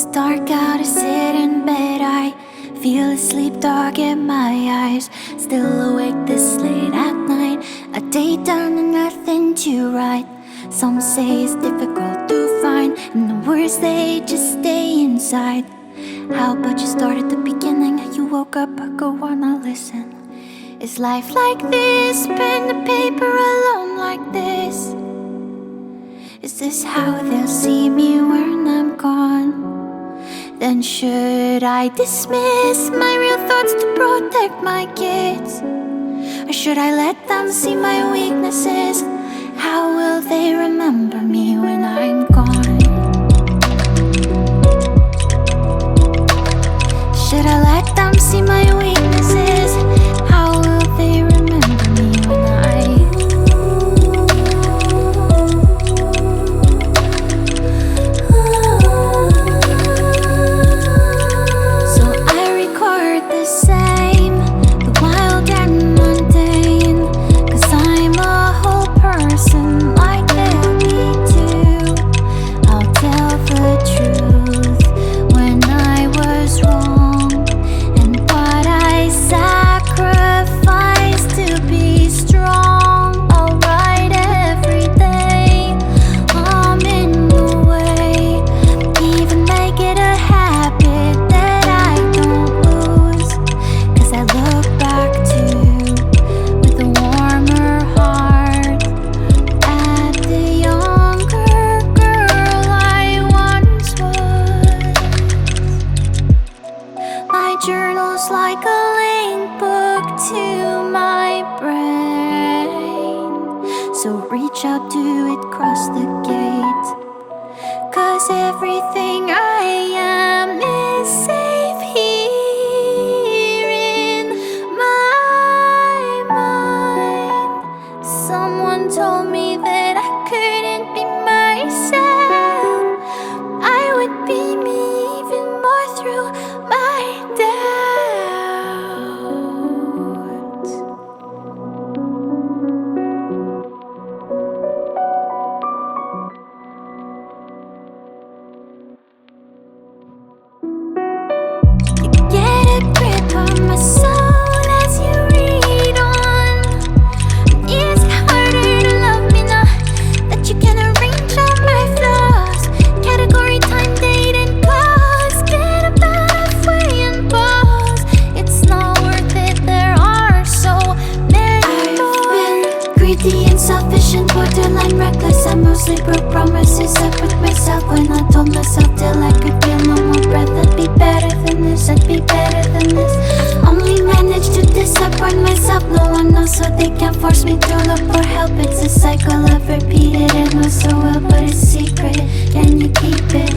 It's dark out, I sit in bed, I feel asleep, dark in my eyes. Still awake this late at night, a day done and nothing to write. Some say it's difficult to find, and the words they just stay inside. How about you start at the beginning? You woke up, I go on, I'll listen. Is life like this? Pen to paper alone like this? Is this how they'll see me when I'm gone? Then should I dismiss my real thoughts to protect my kids? Or should I let them see my weaknesses? How will they remember me when I'm gone? Should I let them see my weaknesses? How will they remember me when So I record the same, the wild and mundane, 'cause I'm a whole person like they'll be too. I'll tell the truth when I was wrong, and what I sacrificed to be strong. I'll write every day, I'm in the way, even make it a habit that I don't lose. 'Cause I look back to, with a warmer heart, at the younger girl I once was. My journal's like a link book to my brain, so reach out to it, cross the gate. 'Cause everything I am is safe here in my mind. Someone told me that I couldn't be myself. I would be me even more through my doubts. You get a grip on my soul as you read on. It's harder to love me now that you can arrange all my flaws. Category, time, date, and cause. Get up out of way and pause. It's not worth it, there are so many more. I've been greedy and selfish and borderline reckless. I mostly broke promises I put myself when I told myself till I could feel no more breath. I'd be better than this, I'd be better than this. Only managed to disappoint myself, no one knows, so they can't force me to look for help. It's a cycle I've repeated and know so well, but it's secret. Can you keep it?